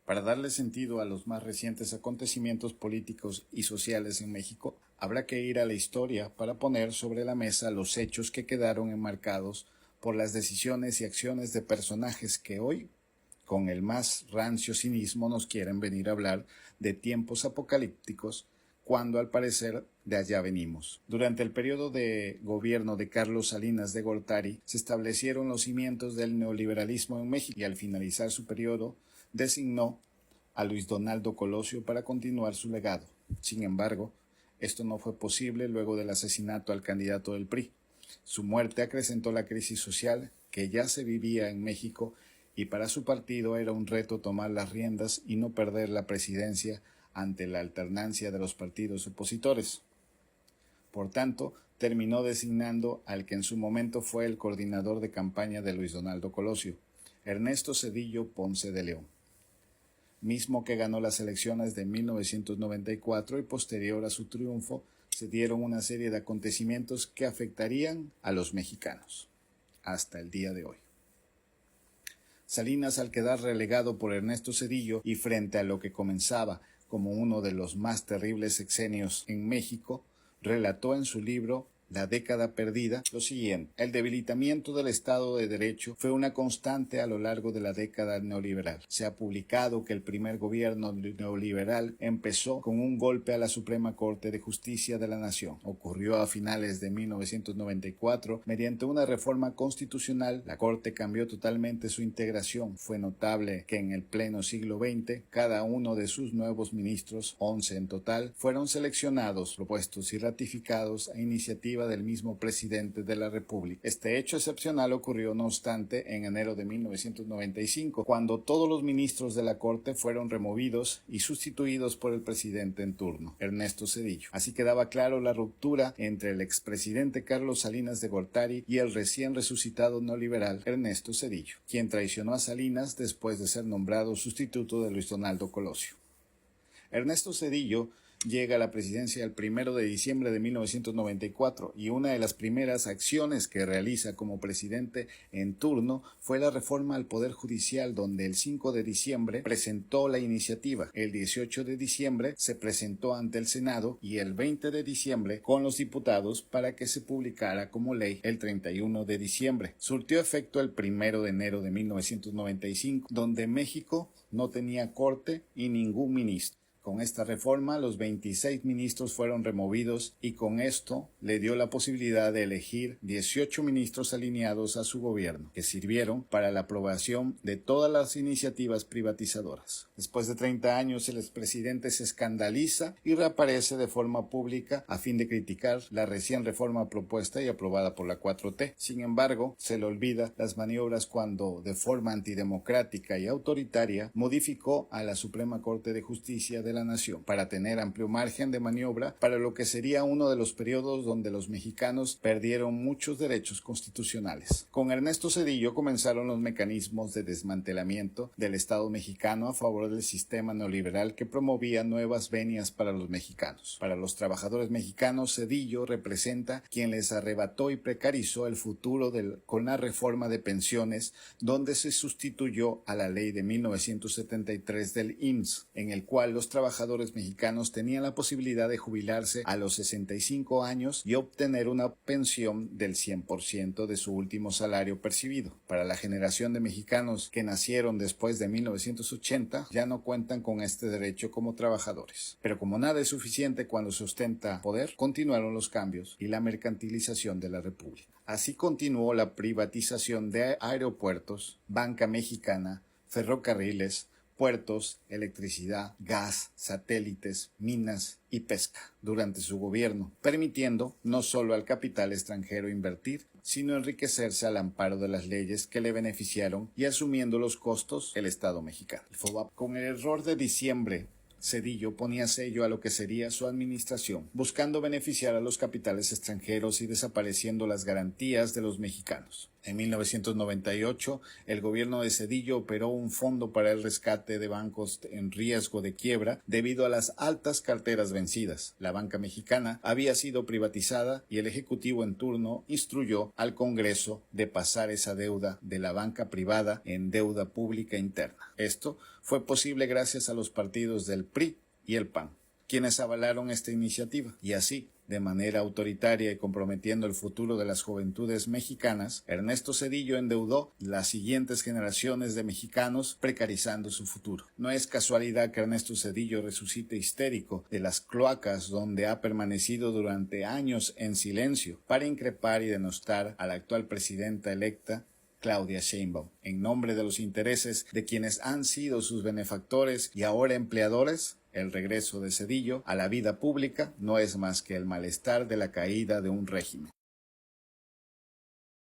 Para darle sentido a los más recientes acontecimientos políticos y sociales en México, habrá que ir a la historia para poner sobre la mesa los hechos que quedaron enmarcados por las decisiones y acciones de personajes que hoy, con el más rancio cinismo, nos quieren venir a hablar de tiempos apocalípticos, cuando al parecer de allá venimos. Durante el periodo de gobierno de Carlos Salinas de Gortari se establecieron los cimientos del neoliberalismo en México y al finalizar su periodo designó a Luis Donaldo Colosio para continuar su legado. Sin embargo, esto no fue posible luego del asesinato al candidato del PRI. Su muerte acrecentó la crisis social que ya se vivía en México y para su partido era un reto tomar las riendas y no perder la presidencia ante la alternancia de los partidos opositores. Por tanto, terminó designando al que en su momento fue el coordinador de campaña de Luis Donaldo Colosio, Ernesto Zedillo Ponce de León, mismo que ganó las elecciones de 1994 y posterior a su triunfo se dieron una serie de acontecimientos que afectarían a los mexicanos hasta el día de hoy. Salinas, al quedar relegado por Ernesto Zedillo y frente a lo que comenzaba como uno de los más terribles sexenios en México, relató en su libro La década perdida lo siguiente: el debilitamiento del Estado de Derecho fue una constante a lo largo de la década neoliberal. Se ha publicado que el primer gobierno neoliberal empezó con un golpe a la Suprema Corte de Justicia de la Nación. Ocurrió a finales de 1994 mediante una reforma constitucional. La Corte cambió totalmente su integración. Fue notable que en el pleno siglo XX cada uno de sus nuevos ministros, 11 en total, fueron seleccionados, propuestos y ratificados a iniciativa del mismo presidente de la República. Este hecho excepcional ocurrió, no obstante, en enero de 1995, cuando todos los ministros de la Corte fueron removidos y sustituidos por el presidente en turno, Ernesto Zedillo. Así quedaba claro la ruptura entre el expresidente Carlos Salinas de Gortari y el recién resucitado neoliberal Ernesto Zedillo, quien traicionó a Salinas después de ser nombrado sustituto de Luis Donaldo Colosio. Ernesto Zedillo llega a la presidencia el 1 de diciembre de 1994 y una de las primeras acciones que realiza como presidente en turno fue la reforma al Poder Judicial, donde el 5 de diciembre presentó la iniciativa, el 18 de diciembre se presentó ante el Senado y el 20 de diciembre con los diputados para que se publicara como ley el 31 de diciembre. Surtió efecto el 1 de enero de 1995, donde México no tenía corte y ningún ministro. Con esta reforma, los 26 ministros fueron removidos y con esto le dio la posibilidad de elegir 18 ministros alineados a su gobierno, que sirvieron para la aprobación de todas las iniciativas privatizadoras. Después de 30 años, el expresidente se escandaliza y reaparece de forma pública a fin de criticar la recién reforma propuesta y aprobada por la 4T. Sin embargo, se le olvida las maniobras cuando, de forma antidemocrática y autoritaria, modificó a la Suprema Corte de Justicia de la Nación para tener amplio margen de maniobra para lo que sería uno de los periodos donde los mexicanos perdieron muchos derechos constitucionales. Con Ernesto Zedillo comenzaron los mecanismos de desmantelamiento del Estado mexicano a favor del sistema neoliberal que promovía nuevas venias para los mexicanos. Para los trabajadores mexicanos, Zedillo representa quien les arrebató y precarizó el futuro con la reforma de pensiones, donde se sustituyó a la ley de 1973 del IMSS, en el cual los trabajadores mexicanos tenían la posibilidad de jubilarse a los 65 años y obtener una pensión del 100% de su último salario percibido. Para la generación de mexicanos que nacieron después de 1980, ya no cuentan con este derecho como trabajadores. Pero como nada es suficiente cuando se ostenta poder, continuaron los cambios y la mercantilización de la República. Así continuó la privatización de aeropuertos, banca mexicana, ferrocarriles, puertos, electricidad, gas, satélites, minas y pesca durante su gobierno, permitiendo no solo al capital extranjero invertir, sino enriquecerse al amparo de las leyes que le beneficiaron y asumiendo los costos el Estado mexicano. Con el error de diciembre, Zedillo ponía sello a lo que sería su administración, buscando beneficiar a los capitales extranjeros y desapareciendo las garantías de los mexicanos. En 1998, el gobierno de Zedillo operó un fondo para el rescate de bancos en riesgo de quiebra debido a las altas carteras vencidas. La banca mexicana había sido privatizada y el ejecutivo en turno instruyó al Congreso de pasar esa deuda de la banca privada en deuda pública interna. Esto fue posible gracias a los partidos del PRI y el PAN, quienes avalaron esta iniciativa, y así, de manera autoritaria y comprometiendo el futuro de las juventudes mexicanas, Ernesto Zedillo endeudó las siguientes generaciones de mexicanos, precarizando su futuro. No es casualidad que Ernesto Zedillo resucite histérico de las cloacas donde ha permanecido durante años en silencio para increpar y denostar a la actual presidenta electa Claudia Sheinbaum, en nombre de los intereses de quienes han sido sus benefactores y ahora empleadores. El regreso de Zedillo a la vida pública no es más que el malestar de la caída de un régimen.